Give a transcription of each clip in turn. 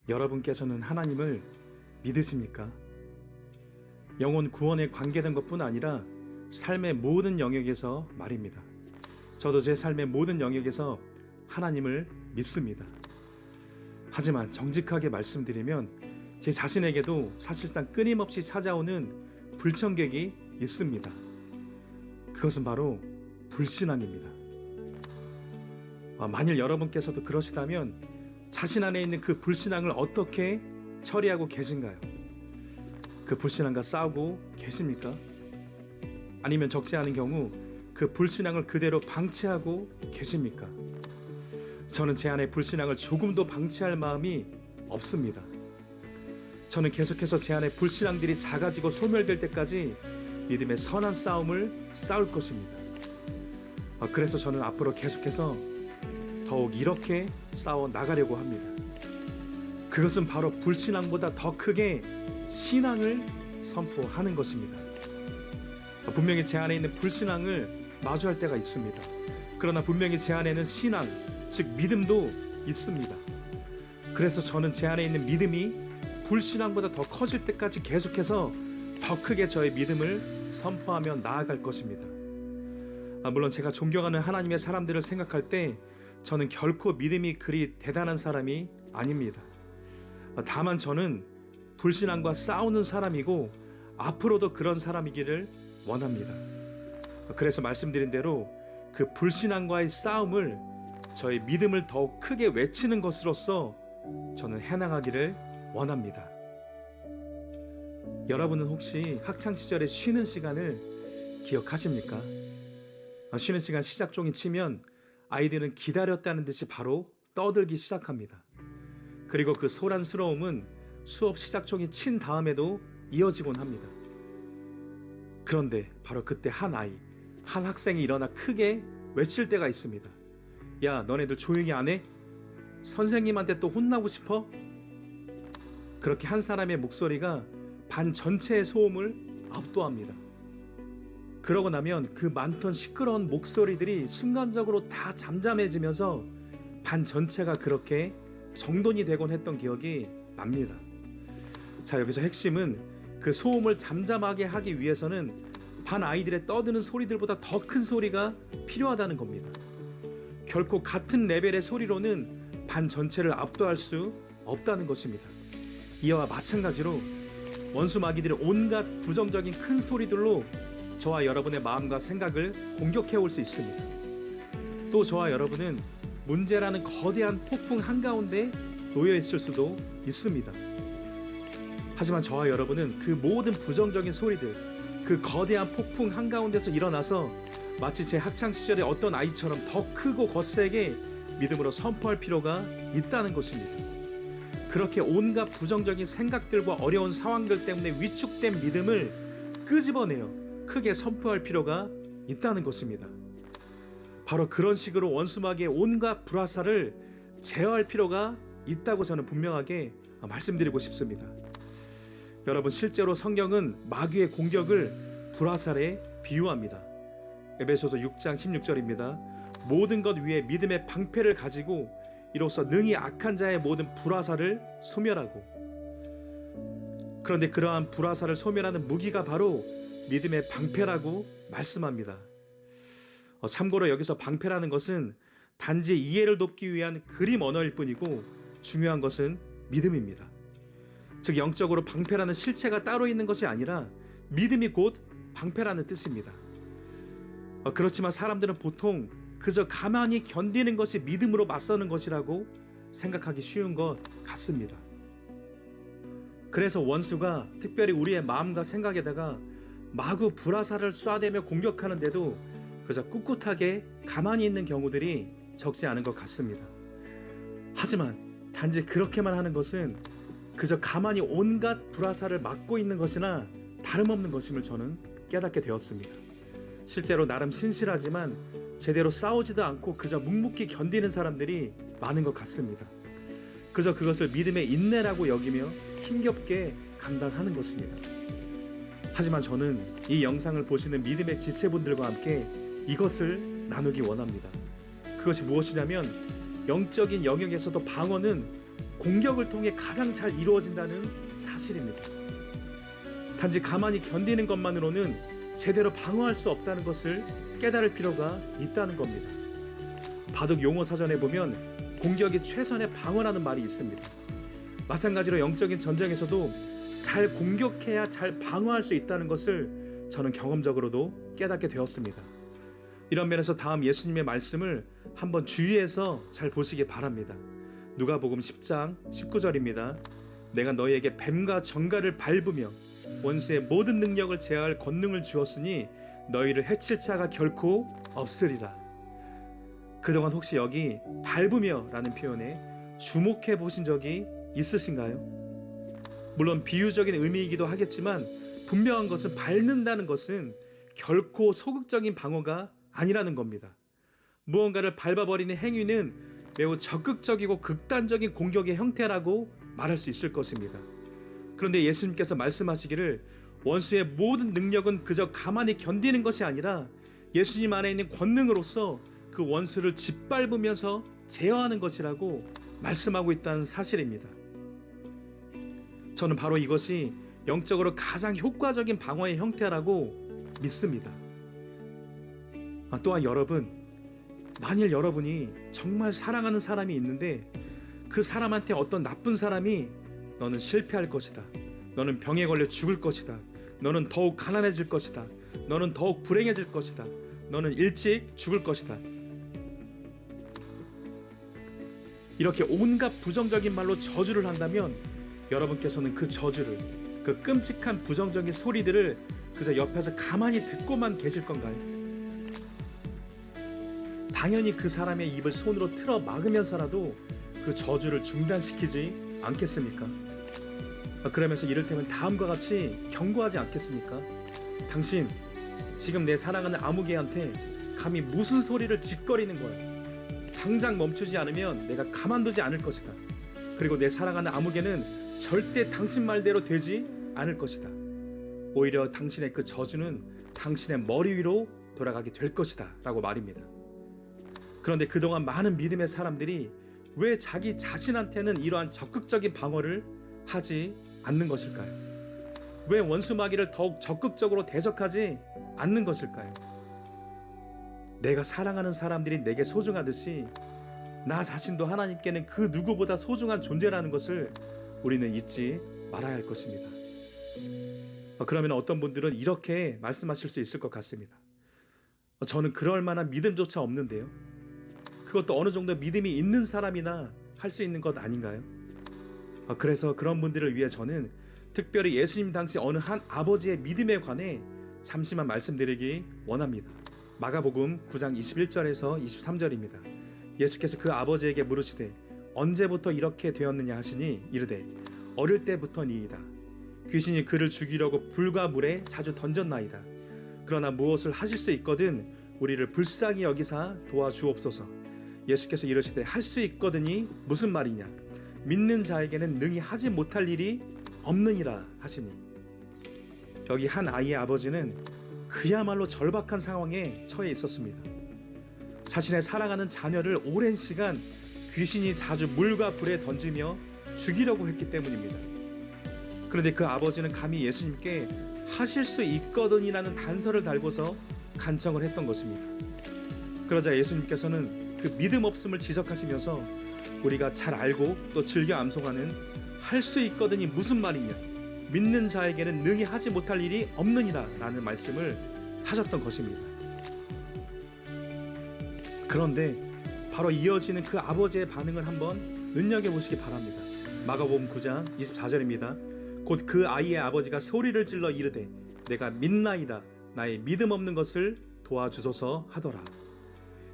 여러분께서는 하나님을 믿으십니까? 영혼 구원에 관계된 것뿐 아니라 삶의 모든 영역에서 말입니다. 저도 제 삶의 모든 영역에서 하나님을 믿습니다. 하지만 정직하게 말씀드리면 제 자신에게도 사실상 끊임없이 찾아오는 불청객이 있습니다. 그것은 바로 불신앙입니다. 만일 여러분께서도 그러시다면 자신 안에 있는 그 불신앙을 어떻게 처리하고 계신가요? 그 불신앙과 싸우고 계십니까? 아니면 적지 않은 경우 그 불신앙을 그대로 방치하고 계십니까? 저는 제 안에 불신앙을 조금도 방치할 마음이 없습니다. 저는 계속해서 제 안에 불신앙들이 작아지고 소멸될 때까지 믿음의 선한 싸움을 싸울 것입니다. 그래서 저는 앞으로 계속해서 더욱 이렇게 싸워 나가려고 합니다. 그것은 바로 불신앙보다 더 크게 신앙을 선포하는 것입니다. 분명히 제 안에 있는 불신앙을 마주할 때가 있습니다. 그러나 분명히 제 안에는 신앙, 즉 믿음도 있습니다. 그래서 저는 제 안에 있는 믿음이 불신앙보다 더 커질 때까지 계속해서 더 크게 저의 믿음을 선포하며 나아갈 것입니다. 물론 제가 존경하는 하나님의 사람들을 생각할 때 저는 결코 믿음이 그리 대단한 사람이 아닙니다. 다만 저는 불신앙과 싸우는 사람이고 앞으로도 그런 사람이기를 원합니다. 그래서 말씀드린 대로 그 불신앙과의 싸움을 저의 믿음을 더욱 크게 외치는 것으로서 저는 해나가기를 원합니다. 여러분은 혹시 학창시절에 쉬는 시간을 기억하십니까? 쉬는 시간 시작종이 치면 아이들은 기다렸다는 듯이 바로 떠들기 시작합니다. 그리고 그 소란스러움은 수업 시작종이 친 다음에도 이어지곤 합니다. 그런데 바로 그때 한 학생이 일어나 크게 외칠 때가 있습니다. 야, 너네들 조용히 안 해? 선생님한테 또 혼나고 싶어? 그렇게 한 사람의 목소리가 반 전체의 소음을 압도합니다. 그러고 나면 그 많던 시끄러운 목소리들이 순간적으로 다 잠잠해지면서 반 전체가 그렇게 정돈이 되곤 했던 기억이 납니다. 자, 여기서 핵심은 그 소음을 잠잠하게 하기 위해서는 반 아이들의 떠드는 소리들보다 더 큰 소리가 필요하다는 겁니다. 결코 같은 레벨의 소리로는 반 전체를 압도할 수 없다는 것입니다. 이와 마찬가지로 원수 마귀들의 온갖 부정적인 큰 소리들로 저와 여러분의 마음과 생각을 공격해 올 수 있습니다. 또 저와 여러분은 문제라는 거대한 폭풍 한가운데 놓여 있을 수도 있습니다. 하지만 저와 여러분은 그 모든 부정적인 소리들, 그 거대한 폭풍 한가운데서 일어나서 마치 제 학창시절의 어떤 아이처럼 더 크고 거세게 믿음으로 선포할 필요가 있다는 것입니다. 그렇게 온갖 부정적인 생각들과 어려운 상황들 때문에 위축된 믿음을 끄집어내어 크게 선포할 필요가 있다는 것입니다. 바로 그런 식으로 원수마귀의 온갖 불화살을 제어할 필요가 있다고 저는 분명하게 말씀드리고 싶습니다. 여러분, 실제로 성경은 마귀의 공격을 불화살에 비유합니다. 에베소서 6장 16절입니다. 모든 것 위에 믿음의 방패를 가지고 이로써 능히 악한 자의 모든 불화살을 소멸하고. 그런데 그러한 불화살을 소멸하는 무기가 바로 믿음의 방패라고 말씀합니다. 참고로 여기서 방패라는 것은 단지 이해를 돕기 위한 그림 언어일 뿐이고 중요한 것은 믿음입니다. 즉 영적으로 방패라는 실체가 따로 있는 것이 아니라 믿음이 곧 방패라는 뜻입니다. 그렇지만 사람들은 보통 그저 가만히 견디는 것이 믿음으로 맞서는 것이라고 생각하기 쉬운 것 같습니다. 그래서 원수가 특별히 우리의 마음과 생각에다가 마구 불화살을 쏴대며 공격하는데도 그저 꿋꿋하게 가만히 있는 경우들이 적지 않은 것 같습니다. 하지만 단지 그렇게만 하는 것은 그저 가만히 온갖 불화살을 막고 있는 것이나 다름없는 것임을 저는 깨닫게 되었습니다. 실제로 나름 신실하지만 제대로 싸우지도 않고 그저 묵묵히 견디는 사람들이 많은 것 같습니다. 그저 그것을 믿음의 인내라고 여기며 힘겹게 감당하는 것입니다. 하지만 저는 이 영상을 보시는 믿음의 지체분들과 함께 이것을 나누기 원합니다. 그것이 무엇이냐면 영적인 영역에서도 방어는 공격을 통해 가장 잘 이루어진다는 사실입니다. 단지 가만히 견디는 것만으로는 제대로 방어할 수 없다는 것을 깨달을 필요가 있다는 겁니다. 바둑 용어 사전에 보면 공격이 최선의 방어라는 말이 있습니다. 마찬가지로 영적인 전쟁에서도 잘 공격해야 잘 방어할 수 있다는 것을 저는 경험적으로도 깨닫게 되었습니다. 이런 면에서 다음 예수님의 말씀을 한번 주의해서 잘 보시기 바랍니다. 누가복음 10장 19절입니다. 내가 너희에게 뱀과 정갈을 밟으며 원수의 모든 능력을 제어할 권능을 주었으니 너희를 해칠 자가 결코 없으리라. 그동안 혹시 여기 밟으며 라는 표현에 주목해 보신 적이 있으신가요? 물론 비유적인 의미이기도 하겠지만 분명한 것은 밟는다는 것은 결코 소극적인 방어가 아니라는 겁니다. 무언가를 밟아버리는 행위는 매우 적극적이고 극단적인 공격의 형태라고 말할 수 있을 것입니다. 그런데 예수님께서 말씀하시기를 원수의 모든 능력은 그저 가만히 견디는 것이 아니라 예수님 안에 있는 권능으로서 그 원수를 짓밟으면서 제어하는 것이라고 말씀하고 있다는 사실입니다. 저는 바로 이것이 영적으로 가장 효과적인 방어의 형태라고 믿습니다. 또한 여러분, 만일 여러분이 정말 사랑하는 사람이 있는데 그 사람한테 어떤 나쁜 사람이 너는 실패할 것이다, 너는 병에 걸려 죽을 것이다, 너는 더욱 가난해질 것이다, 너는 더욱 불행해질 것이다, 너는 일찍 죽을 것이다, 이렇게 온갖 부정적인 말로 저주를 한다면 여러분께서는 그 저주를, 그 끔찍한 부정적인 소리들을 그저 옆에서 가만히 듣고만 계실 건가요? 당연히 그 사람의 입을 손으로 틀어 막으면서라도 그 저주를 중단시키지 않겠습니까? 그러면서 이를테면 다음과 같이 경고하지 않겠습니까? 당신 지금 내 사랑하는 아무개한테 감히 무슨 소리를 짓거리는 거야? 당장 멈추지 않으면 내가 가만두지 않을 것이다. 그리고 내 사랑하는 아무개는 절대 당신 말대로 되지 않을 것이다. 오히려 당신의 그 저주는 당신의 머리 위로 돌아가게 될 것이다 라고 말입니다. 그런데 그동안 많은 믿음의 사람들이 왜 자기 자신한테는 이러한 적극적인 방어를 하지 않는 것일까요? 왜 원수마귀를 더욱 적극적으로 대적하지 않는 것일까요? 내가 사랑하는 사람들이 내게 소중하듯이 나 자신도 하나님께는 그 누구보다 소중한 존재라는 것을 우리는 잊지 말아야 할 것입니다. 그러면 어떤 분들은 이렇게 말씀하실 수 있을 것 같습니다. 저는 그럴 만한 믿음조차 없는데요. 그것도 어느 정도 믿음이 있는 사람이나 할 수 있는 것 아닌가요? 그래서 그런 분들을 위해 저는 특별히 예수님 당시 어느 한 아버지의 믿음에 관해 잠시만 말씀드리기 원합니다. 마가복음 9장 21절에서 23절입니다. 예수께서 그 아버지에게 물으시되 언제부터 이렇게 되었느냐 하시니 이르되 어릴 때부터니이다. 귀신이 그를 죽이려고 불과 물에 자주 던졌나이다. 그러나 무엇을 하실 수 있거든 우리를 불쌍히 여기사 도와주옵소서. 예수께서 이르시되 할 수 있거든이 무슨 말이냐? 믿는 자에게는 능히 하지 못할 일이 없느니라 하시니. 여기 한 아이의 아버지는 그야말로 절박한 상황에 처해 있었습니다. 자신의 사랑하는 자녀를 오랜 시간 귀신이 자주 물과 불에 던지며 죽이려고 했기 때문입니다. 그런데 그 아버지는 감히 예수님께 하실 수 있거든이라는 단서를 달고서 간청을 했던 것입니다. 그러자 예수님께서는 그 믿음 없음을 지적하시면서 우리가 잘 알고 또 즐겨 암송하는 할 수 있거든이 무슨 말이냐, 믿는 자에게는 능히 하지 못할 일이 없느니라 라는 말씀을 하셨던 것입니다. 그런데 바로 이어지는 그 아버지의 반응을 한번 눈여겨보시기 바랍니다. 마가복음 9장 24절입니다. 곧 그 아이의 아버지가 소리를 질러 이르되 내가 믿나이다. 나의 믿음 없는 것을 도와주소서 하더라.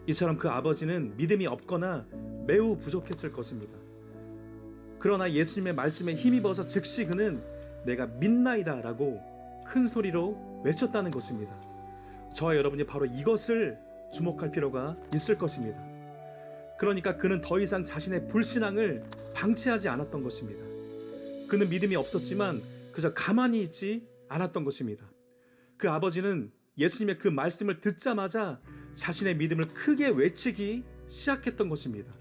이처럼 그 아버지는 믿음이 없거나 매우 부족했을 것입니다. 그러나 예수님의 말씀에 힘입어서 즉시 그는 내가 믿나이다 라고 큰 소리로 외쳤다는 것입니다. 저와 여러분이 바로 이것을 주목할 필요가 있을 것입니다. 그러니까 그는 더 이상 자신의 불신앙을 방치하지 않았던 것입니다. 그는 믿음이 없었지만 그저 가만히 있지 않았던 것입니다. 그 아버지는 예수님의 그 말씀을 듣자마자 자신의 믿음을 크게 외치기 시작했던 것입니다.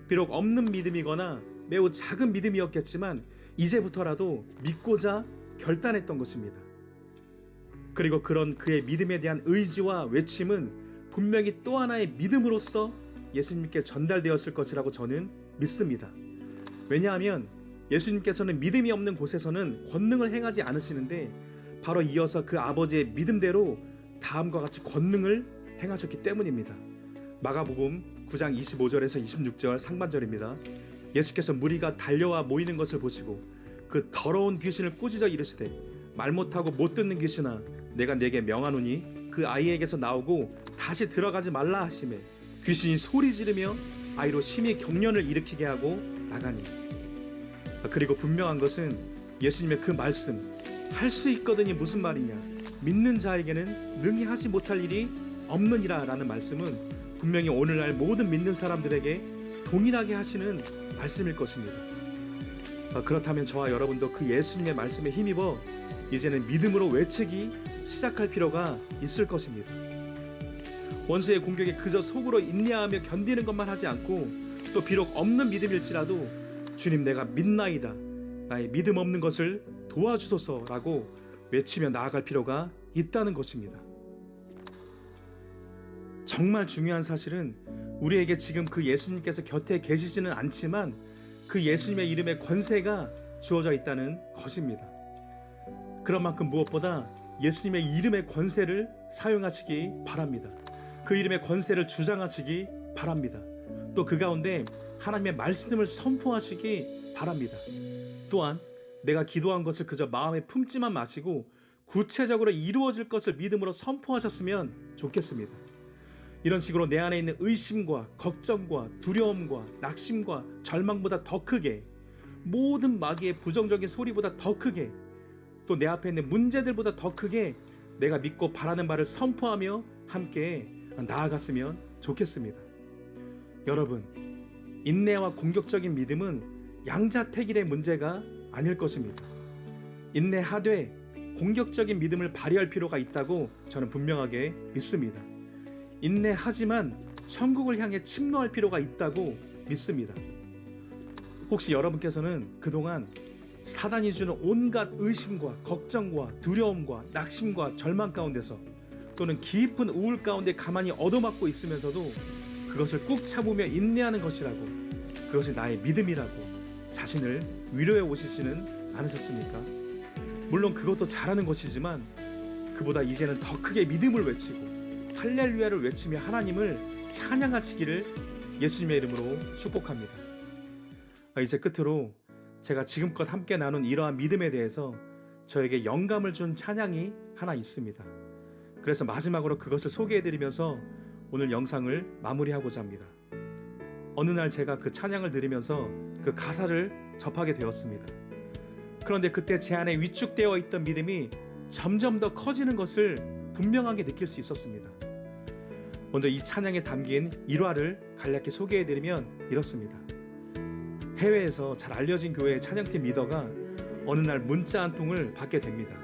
비록 없는 믿음이거나 매우 작은 믿음이었겠지만 이제부터라도 믿고자 결단했던 것입니다. 그리고 그런 그의 믿음에 대한 의지와 외침은 분명히 또 하나의 믿음으로서 예수님께 전달되었을 것이라고 저는 믿습니다. 왜냐하면 예수님께서는 믿음이 없는 곳에서는 권능을 행하지 않으시는데 바로 이어서 그 아버지의 믿음대로 다음과 같이 권능을 행하셨기 때문입니다. 마가복음 9장 25절에서 26절 상반절입니다. 예수께서 무리가 달려와 모이는 것을 보시고 그 더러운 귀신을 꾸짖어 이르시되 말 못하고 못 듣는 귀신아 내가 네게 명하노니 그 아이에게서 나오고 다시 들어가지 말라 하시매 귀신이 소리 지르며 아이로 심히 경련을 일으키게 하고 나가니. 그리고 분명한 것은 예수님의 그 말씀 할 수 있거든이 무슨 말이냐, 믿는 자에게는 능히 하지 못할 일이 없느니라 라는 말씀은 분명히 오늘날 모든 믿는 사람들에게 동일하게 하시는 말씀일 것입니다. 그렇다면 저와 여러분도 그 예수님의 말씀에 힘입어 이제는 믿음으로 외치기 시작할 필요가 있을 것입니다. 원수의 공격에 그저 속으로 인내하며 견디는 것만 하지 않고 또 비록 없는 믿음일지라도 주님 내가 믿나이다, 나의 믿음 없는 것을 도와주소서라고 외치며 나아갈 필요가 있다는 것입니다. 정말 중요한 사실은 우리에게 지금 그 예수님께서 곁에 계시지는 않지만 그 예수님의 이름의 권세가 주어져 있다는 것입니다. 그런 만큼 무엇보다 예수님의 이름의 권세를 사용하시기 바랍니다. 그 이름의 권세를 주장하시기 바랍니다. 또 그 가운데 하나님의 말씀을 선포하시기 바랍니다. 또한 내가 기도한 것을 그저 마음에 품지만 마시고 구체적으로 이루어질 것을 믿음으로 선포하셨으면 좋겠습니다. 이런 식으로 내 안에 있는 의심과 걱정과 두려움과 낙심과 절망보다 더 크게, 모든 마귀의 부정적인 소리보다 더 크게, 또 내 앞에 있는 문제들보다 더 크게 내가 믿고 바라는 바를 선포하며 함께 나아갔으면 좋겠습니다. 여러분, 인내와 공격적인 믿음은 양자택일의 문제가 아닐 것입니다. 인내하되 공격적인 믿음을 발휘할 필요가 있다고 저는 분명하게 믿습니다. 인내하지만 천국을 향해 침노할 필요가 있다고 믿습니다. 혹시 여러분께서는 그동안 사단이 주는 온갖 의심과 걱정과 두려움과 낙심과 절망 가운데서 또는 깊은 우울 가운데 가만히 얻어맞고 있으면서도 그것을 꾹 참으며 인내하는 것이라고, 그것이 나의 믿음이라고 자신을 위로해 오시지는 않으셨습니까? 물론 그것도 잘하는 것이지만 그보다 이제는 더 크게 믿음을 외치고 할렐루야를 외치며 하나님을 찬양하시기를 예수님의 이름으로 축복합니다. 이제 끝으로 제가 지금껏 함께 나눈 이러한 믿음에 대해서 저에게 영감을 준 찬양이 하나 있습니다. 그래서 마지막으로 그것을 소개해드리면서 오늘 영상을 마무리하고자 합니다. 어느 날 제가 그 찬양을 들으면서 그 가사를 접하게 되었습니다. 그런데 그때 제 안에 위축되어 있던 믿음이 점점 더 커지는 것을 분명하게 느낄 수 있었습니다. 먼저 이 찬양에 담긴 일화를 간략히 소개해드리면 이렇습니다. 해외에서 잘 알려진 교회의 찬양팀 리더가 어느 날 문자 한 통을 받게 됩니다.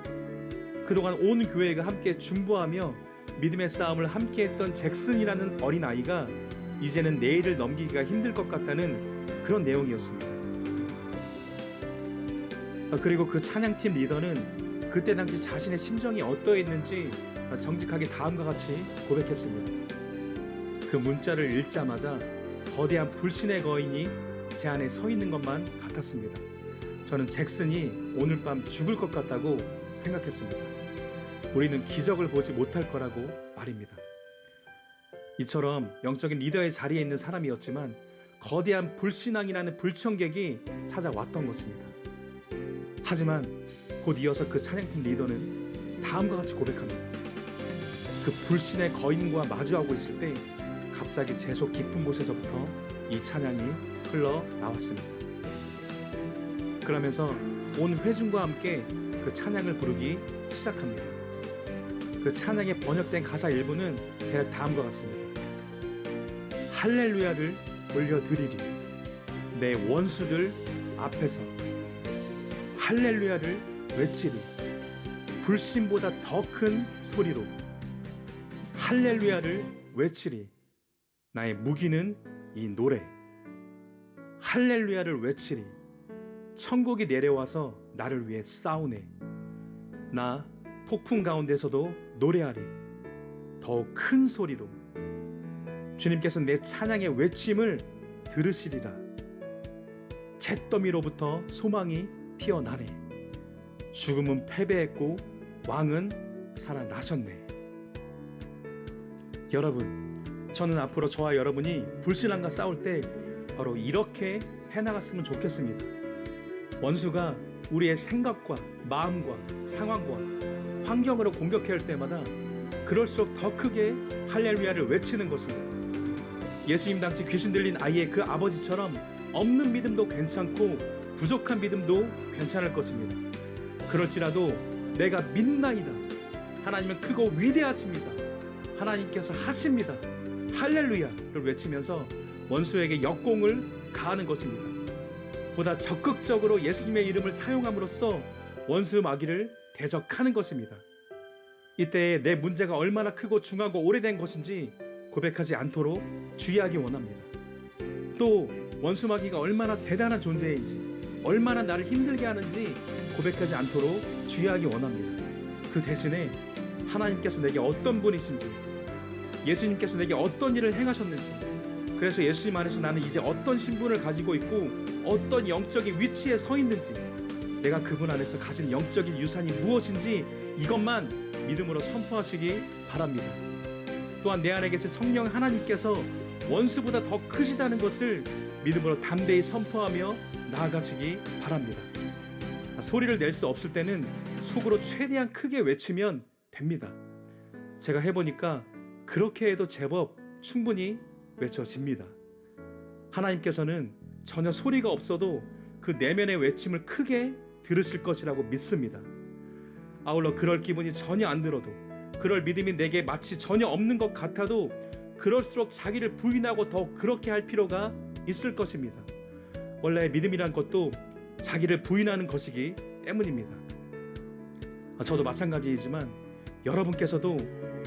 그동안 온 교회가 함께 중보하며 믿음의 싸움을 함께했던 잭슨이라는 어린아이가 이제는 내일을 넘기기가 힘들 것 같다는 그런 내용이었습니다. 그리고 그 찬양팀 리더는 그때 당시 자신의 심정이 어떠했는지 정직하게 다음과 같이 고백했습니다. 그 문자를 읽자마자 거대한 불신의 거인이 제 안에 서 있는 것만 같았습니다. 저는 잭슨이 오늘 밤 죽을 것 같다고 생각했습니다. 우리는 기적을 보지 못할 거라고 말입니다. 이처럼 영적인 리더의 자리에 있는 사람이었지만 거대한 불신앙이라는 불청객이 찾아왔던 것입니다. 하지만 곧 이어서 그 찬양팀 리더는 다음과 같이 고백합니다. 그 불신의 거인과 마주하고 있을 때 갑자기 제 속 깊은 곳에서부터 이 찬양이 흘러나왔습니다. 그러면서 온 회중과 함께 그 찬양을 부르기 시작합니다. 그 찬양의 번역된 가사 일부는 대략 다음과 같습니다. 할렐루야를 올려드리리 내 원수들 앞에서 할렐루야를 외치리 불신보다 더 큰 소리로 할렐루야를 외치리 나의 무기는 이 노래 할렐루야를 외치리. 천국이 내려와서 나를 위해 싸우네. 나 폭풍 가운데서도 노래하리. 더욱 큰 소리로. 주님께서 내 찬양의 외침을 들으시리라. 잿더미로부터 소망이 피어나네. 죽음은 패배했고 왕은 살아나셨네. 여러분, 저는 앞으로 저와 여러분이 불신앙과 싸울 때 바로 이렇게 해나갔으면 좋겠습니다. 원수가 우리의 생각과 마음과 상황과 환경으로 공격해 올 때마다 그럴수록 더 크게 할렐루야를 외치는 것입니다. 예수님 당시 귀신 들린 아이의 그 아버지처럼 없는 믿음도 괜찮고 부족한 믿음도 괜찮을 것입니다. 그럴지라도 내가 믿나이다. 하나님은 크고 위대하십니다. 하나님께서 하십니다. 할렐루야를 외치면서 원수에게 역공을 가하는 것입니다. 보다 적극적으로 예수님의 이름을 사용함으로써 원수 마귀를 대적하는 것입니다. 이때 내 문제가 얼마나 크고 중하고 오래된 것인지 고백하지 않도록 주의하기 원합니다. 또 원수 마귀가 얼마나 대단한 존재인지, 얼마나 나를 힘들게 하는지 고백하지 않도록 주의하기 원합니다. 그 대신에 하나님께서 내게 어떤 분이신지, 예수님께서 내게 어떤 일을 행하셨는지, 그래서 예수님 안에서 나는 이제 어떤 신분을 가지고 있고 어떤 영적인 위치에 서 있는지, 내가 그분 안에서 가진 영적인 유산이 무엇인지 이것만 믿음으로 선포하시기 바랍니다. 또한 내 안에 계신 성령 하나님께서 원수보다 더 크시다는 것을 믿음으로 담대히 선포하며 나아가시기 바랍니다. 소리를 낼 수 없을 때는 속으로 최대한 크게 외치면 됩니다. 제가 해보니까 그렇게 해도 제법 충분히 외쳐집니다. 하나님께서는 전혀 소리가 없어도 그 내면의 외침을 크게 들으실 것이라고 믿습니다. 아울러 그럴 기분이 전혀 안 들어도, 그럴 믿음이 내게 마치 전혀 없는 것 같아도 그럴수록 자기를 부인하고 더 그렇게 할 필요가 있을 것입니다. 원래 믿음이란 것도 자기를 부인하는 것이기 때문입니다. 저도 마찬가지이지만 여러분께서도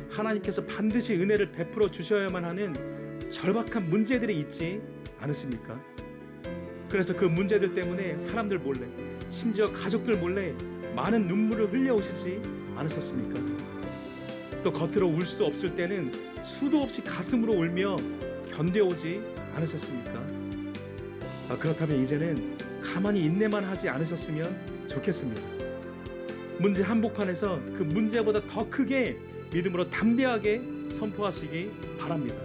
하나님께서 반드시 은혜를 베풀어 주셔야만 하는 절박한 문제들이 있지 않으십니까? 그래서 그 문제들 때문에 사람들 몰래, 심지어 가족들 몰래 많은 눈물을 흘려오시지 않으셨습니까? 또 겉으로 울 수 없을 때는 수도 없이 가슴으로 울며 견뎌오지 않으셨습니까? 그렇다면 이제는 가만히 인내만 하지 않으셨으면 좋겠습니다. 문제 한복판에서 그 문제보다 더 크게 믿음으로 담대하게 선포하시기 바랍니다.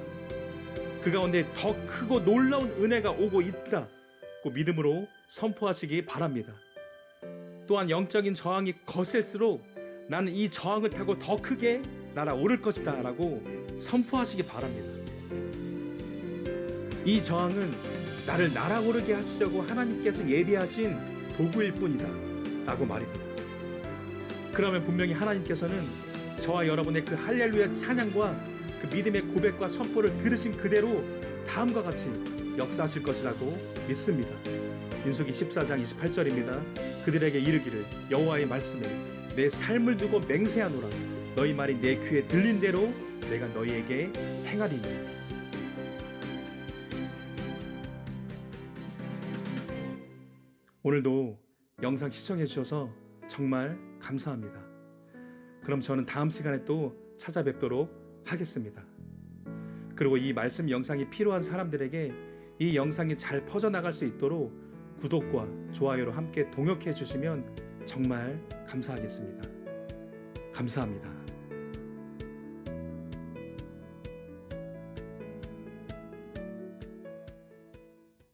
그 가운데 더 크고 놀라운 은혜가 오고 있다고 믿음으로 선포하시기 바랍니다. 또한 영적인 저항이 거셀수록 나는 이 저항을 타고 더 크게 날아오를 것이다 라고 선포하시기 바랍니다. 이 저항은 나를 날아오르게 하시려고 하나님께서 예비하신 도구일 뿐이다 라고 말입니다. 그러면 분명히 하나님께서는 저와 여러분의 그 할렐루야 찬양과 그 믿음의 고백과 선포를 들으신 그대로 다음과 같이 역사하실 것이라고 믿습니다. 민수기 14장 28절입니다. 그들에게 이르기를 여호와의 말씀에 내 삶을 두고 맹세하노라. 너희 말이 내 귀에 들린 대로 내가 너희에게 행하리니. 오늘도 영상 시청해 주셔서 정말 감사합니다. 그럼 저는 다음 시간에 또 찾아뵙도록 하겠습니다. 그리고 이 말씀 영상이 필요한 사람들에게 이 영상이 잘 퍼져나갈 수 있도록 구독과 좋아요로 함께 동역해 주시면 정말 감사하겠습니다. 감사합니다.